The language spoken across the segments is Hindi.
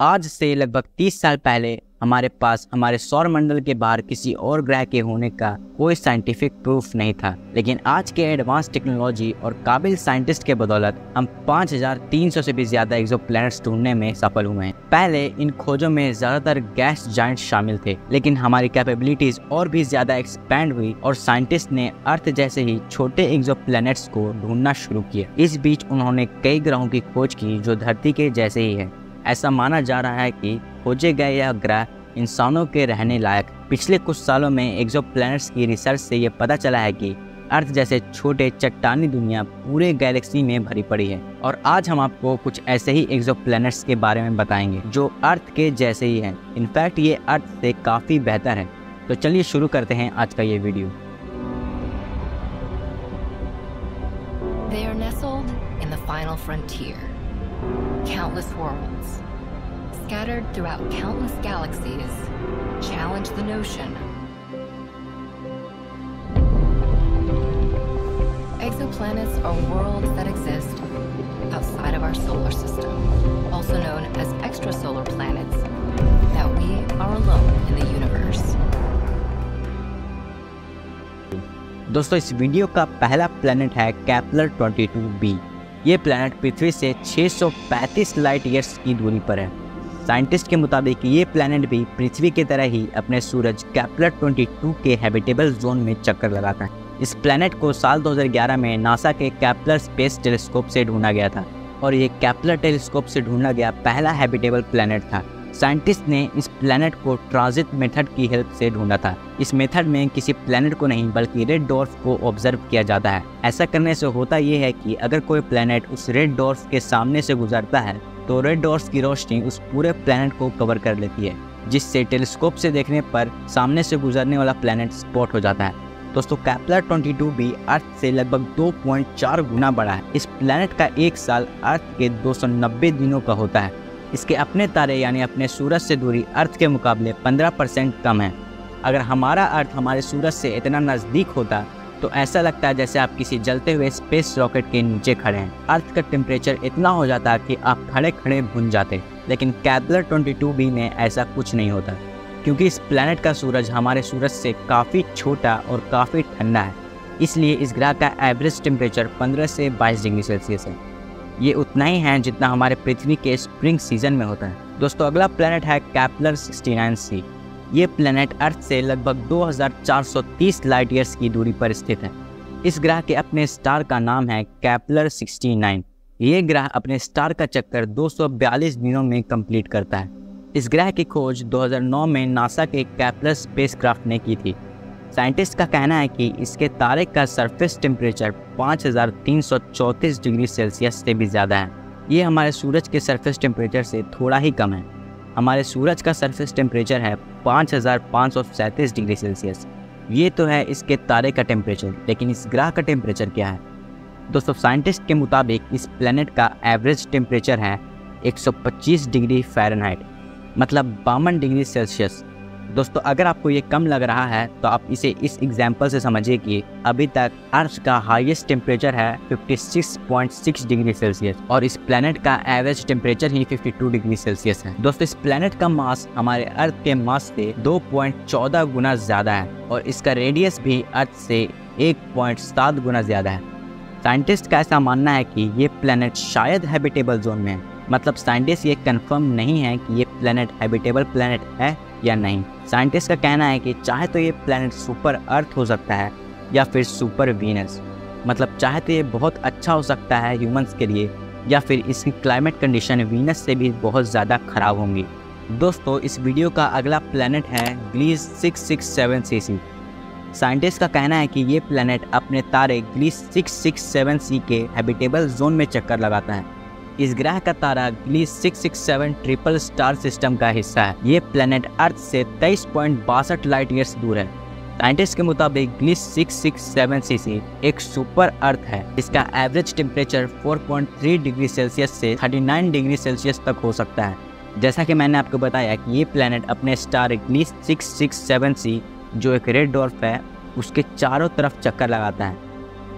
आज से लगभग 30 साल पहले हमारे पास हमारे सौर मंडल के बाहर किसी और ग्रह के होने का कोई साइंटिफिक प्रूफ नहीं था, लेकिन आज के एडवांस टेक्नोलॉजी और काबिल साइंटिस्ट के बदौलत हम 5300 से भी ज्यादा एक्सोप्लैनेट्स ढूंढने में सफल हुए हैं। पहले इन खोजों में ज्यादातर गैस जायंट शामिल थे, लेकिन हमारी कैपेबिलिटीज और भी ज्यादा एक्सपैंड हुई और साइंटिस्ट ने अर्थ जैसे ही छोटे एक्सोप्लैनेट्स को ढूंढना शुरू किया। इस बीच उन्होंने कई ग्रहों की खोज की जो धरती के जैसे ही है। ऐसा माना जा रहा है कि खोजे गए यह ग्रह इंसानों के रहने लायक। पिछले कुछ सालों में एक्सोप्लैनेट्स की रिसर्च से ये पता चला है कि अर्थ जैसे छोटे चट्टानी दुनिया पूरे गैलेक्सी में भरी पड़ी है। और आज हम आपको कुछ ऐसे ही एक्सोप्लैनेट्स के बारे में बताएंगे जो अर्थ के जैसे ही हैं। इनफैक्ट ये अर्थ से काफ़ी बेहतर है। तो चलिए शुरू करते हैं आज का ये video. They are nestled in the final frontier. Countless worlds, scattered throughout countless galaxies, challenge the notion. Exoplanets are worlds that exist outside of our solar system, also known as extrasolar planets, that we are alone in the universe. दोस्तों, इस वीडियो का पहला प्लैनेट है केपलर 22b। ये प्लैनेट पृथ्वी से 635 लाइट ईयर्स की दूरी पर है। साइंटिस्ट के मुताबिक ये प्लैनेट भी पृथ्वी की तरह ही अपने सूरज केपलर 22 के हैबिटेबल जोन में चक्कर लगाता है। इस प्लैनेट को साल 2011 में नासा के केपलर स्पेस टेलीस्कोप से ढूंढा गया था और ये केपलर टेलीस्कोप से ढूंढा गया पहला हैबिटेबल प्लैनेट था। साइंटिस्ट ने इस प्लैनेट को ट्रांजिट मेथड की हेल्प से ढूंढा था। इस मेथड में किसी प्लैनेट को नहीं बल्कि रेड डॉर्फ को ऑब्जर्व किया जाता है। ऐसा करने से होता ये है कि अगर कोई प्लैनेट उस रेड डॉर्फ के सामने से गुजरता है तो रेड डॉर्फ की रोशनी उस पूरे प्लैनेट को कवर कर लेती है, जिससे टेलीस्कोप से देखने पर सामने से गुजरने वाला प्लैनेट स्पॉट हो जाता है। दोस्तों, केपलर 22b अर्थ से लगभग 2.4 गुना बड़ा है। इस प्लैनेट का एक साल अर्थ के 290 दिनों का होता है। इसके अपने तारे यानी अपने सूरज से दूरी अर्थ के मुकाबले 15% कम है। अगर हमारा अर्थ हमारे सूरज से इतना नज़दीक होता तो ऐसा लगता है जैसे आप किसी जलते हुए स्पेस रॉकेट के नीचे खड़े हैं। अर्थ का टेम्परेचर इतना हो जाता कि आप खड़े खड़े भुन जाते, लेकिन केपलर 22b में ऐसा कुछ नहीं होता, क्योंकि इस प्लैनेट का सूरज हमारे सूरज से काफ़ी छोटा और काफ़ी ठंडा है। इसलिए इस ग्रह का एवरेज टेम्परेचर 15 से 22 डिग्री सेल्सियस है। ये उतना ही है जितना हमारे पृथ्वी के स्प्रिंग सीजन में होता है। दोस्तों, अगला प्लैनेट है केपलर 69c। ये प्लैनेट अर्थ से लगभग 2430 लाइट ईयर्स की दूरी पर स्थित है। इस ग्रह के अपने स्टार का नाम है केपलर 69। ये ग्रह अपने स्टार का चक्कर 242 दिनों में कंप्लीट करता है। इस ग्रह की खोज 2009 में नासा के केपलर स्पेसक्राफ्ट ने की थी। साइंटिस्ट का कहना है कि इसके तारे का सरफेस टेम्परेचर 5334 डिग्री सेल्सियस से भी ज़्यादा है। ये हमारे सूरज के सरफेस टेम्परेचर से थोड़ा ही कम है। हमारे सूरज का सरफेस टेम्परेचर है 5537 डिग्री सेल्सियस। ये तो है इसके तारे का टेम्परेचर, लेकिन इस ग्रह का टेम्परेचर क्या है? दोस्तों, साइंटिस्ट के मुताबिक इस प्लैनेट का एवरेज टेम्परेचर है 125 डिग्री फ़ारेनहाइट, मतलब 52 डिग्री सेल्सियस। दोस्तों, अगर आपको ये कम लग रहा है तो आप इसे इस एग्जाम्पल से समझिए कि अभी तक अर्थ का हाईएस्ट टेम्परेचर है 56.6 डिग्री सेल्सियस और इस प्लैनेट का एवरेज टेम्परेचर ही 52 डिग्री सेल्सियस है। दोस्तों, इस प्लैनेट का मास हमारे अर्थ के मास से 2.14 गुना ज़्यादा है और इसका रेडियस भी अर्थ से 1.7 गुना ज़्यादा है। साइंटिस्ट का ऐसा मानना है कि ये प्लैनेट शायद हैबिटेबल जोन में है। मतलब साइंटिस्ट ये कंफर्म नहीं है कि ये प्लैनेट हैबिटेबल प्लैनेट है या नहीं। साइंटिस्ट का कहना है कि चाहे तो ये प्लैनेट सुपर अर्थ हो सकता है या फिर सुपर वीनस। मतलब चाहे तो ये बहुत अच्छा हो सकता है ह्यूमंस के लिए, या फिर इसकी क्लाइमेट कंडीशन वीनस से भी बहुत ज़्यादा ख़राब होंगी। दोस्तों, इस वीडियो का अगला प्लैनेट है ग्लीस 667cc। साइंटिस्ट का कहना है कि ये प्लैनेट अपने तारे ग्लीस 667c के हैबिटेबल जोन में चक्कर लगाता है। इस ग्रह का तारा ग्लीस 667 ट्रिपल स्टार सिस्टम का हिस्सा है। ये प्लैनेट अर्थ से 23.62 लाइट ईयर्स दूर है। साइंटिस्ट के मुताबिक ग्लीस 667cc एक सुपर अर्थ है। इसका एवरेज टेम्परेचर 4.3 डिग्री सेल्सियस से 39 डिग्री सेल्सियस तक हो सकता है। जैसा कि मैंने आपको बताया कि ये प्लैनेट अपने स्टार ग्लीस 667c, जो एक रेड डॉर्फ है, उसके चारों तरफ चक्कर लगाता है।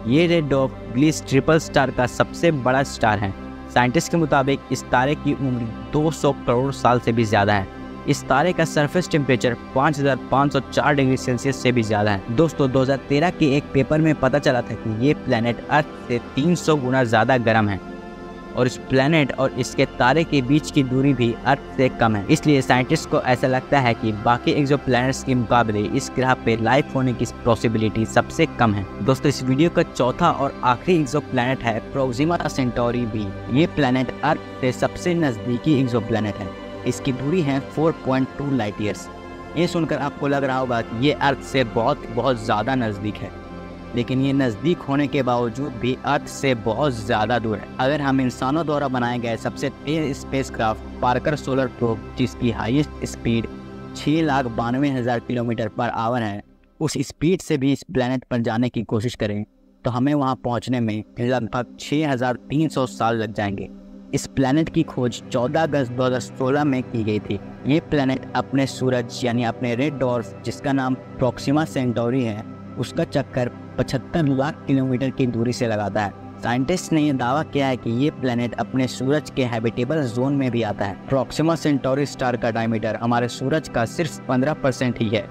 ये red dwarf Gliese triple star का सबसे बड़ा स्टार है। साइंटिस्ट के मुताबिक इस तारे की उम्र 200 करोड़ साल से भी ज़्यादा है। इस तारे का सरफेस टेम्परेचर 5504 डिग्री सेल्सियस से भी ज़्यादा है। दोस्तों 2013 के एक पेपर में पता चला था कि ये प्लैनेट अर्थ से 300 गुना ज़्यादा गर्म है और इस प्लैनेट और इसके तारे के बीच की दूरी भी अर्थ से कम है। इसलिए साइंटिस्ट को ऐसा लगता है कि बाकी एक्सोप्लैनेट्स के मुकाबले इस ग्रह पे लाइफ होने की पॉसिबिलिटी सबसे कम है। दोस्तों इस वीडियो का चौथा और आखिरी एक्सोप्लैनेट है प्रोक्सिमा सेंटोरी बी। ये प्लैनेट अर्थ से सबसे नज़दीकी एक्सोप्लैनेट है। इसकी दूरी है 4.2 लाइट ईयर्स। ये सुनकर आपको लग रहा होगा कि ये अर्थ से बहुत ज़्यादा नज़दीक है, लेकिन ये नज़दीक होने के बावजूद भी अर्थ से बहुत ज़्यादा दूर है। अगर हम इंसानों द्वारा बनाए गए सबसे तेज़ स्पेसक्राफ्ट पार्कर सोलर प्रोब, जिसकी highest speed 6,92,000 kilometre per hour है, उस स्पीड से भी इस प्लैनेट पर जाने की कोशिश करें तो हमें वहाँ पहुँचने में लगभग 6,300 साल लग जाएंगे। इस प्लैनेट की खोज 14 अगस्त 2016 में की गई थी। ये प्लैनेट अपने सूरज यानी अपने रेड डॉर्फ, जिसका नाम प्रोक्सिमा सेंटोरी है, उसका चक्कर 75 लाख किलोमीटर की दूरी से लगाता है। साइंटिस्ट ने यह दावा किया है कि ये प्लैनेट अपने सूरज के हैबिटेबल जोन में भी आता है। प्रोक्सिमा सेंटोरी स्टार का डायमीटर हमारे सूरज का सिर्फ 15% ही है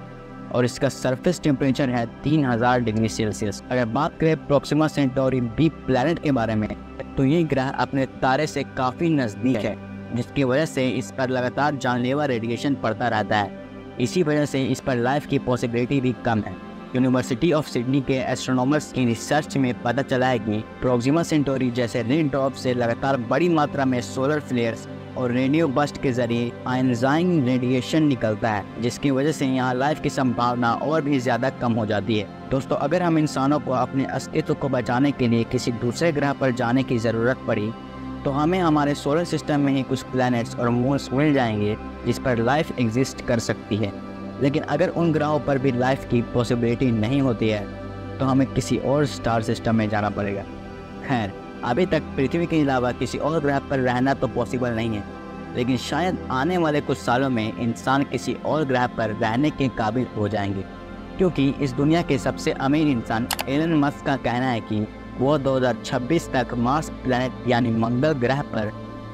और इसका सरफेस टेम्परेचर है 3000 डिग्री सेल्सियस। अगर बात करें प्रोक्सिमा सेंटोरी बी प्लैनेट के बारे में, तो ये ग्रह अपने तारे से काफ़ी नज़दीक है, जिसकी वजह से इस पर लगातार जानलेवा रेडिएशन पड़ता रहता है। इसी वजह से इस पर लाइफ की पॉसिबिलिटी भी कम है। यूनिवर्सिटी ऑफ सिडनी के एस्ट्रोनॉमर्स की रिसर्च में पता चला है कि प्रोक्सिमा सेंटोरी जैसे रेड डॉर्फ से लगातार बड़ी मात्रा में सोलर फ्लेयर्स और रेडियो बस्ट के जरिए आयनाइजिंग रेडिएशन निकलता है, जिसकी वजह से यहाँ लाइफ की संभावना और भी ज़्यादा कम हो जाती है। दोस्तों अगर हम इंसानों को अपने अस्तित्व को बचाने के लिए किसी दूसरे ग्रह पर जाने की ज़रूरत पड़ी तो हमें हमारे सोलर सिस्टम में ही कुछ प्लैनेट्स और मून्स मिल जाएंगे जिस पर लाइफ एग्जिस्ट कर सकती है। लेकिन अगर उन ग्रहों पर भी लाइफ की पॉसिबिलिटी नहीं होती है तो हमें किसी और स्टार सिस्टम में जाना पड़ेगा। खैर अभी तक पृथ्वी के अलावा किसी और ग्रह पर रहना तो पॉसिबल नहीं है, लेकिन शायद आने वाले कुछ सालों में इंसान किसी और ग्रह पर रहने के काबिल हो जाएंगे, क्योंकि इस दुनिया के सबसे अमीर इंसान एलन मस्क का कहना है कि वो 2026 तक मार्स प्लैनेट यानी मंगल ग्रह पर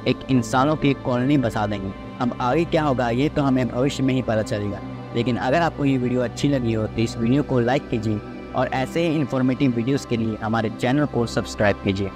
एक इंसानों की कॉलोनी बसा देंगे। अब आगे क्या होगा ये तो हमें भविष्य में ही पता चलेगा, लेकिन अगर आपको ये वीडियो अच्छी लगी हो तो इस वीडियो को लाइक कीजिए और ऐसे ही इन्फॉर्मेटिव वीडियोस के लिए हमारे चैनल को सब्सक्राइब कीजिए।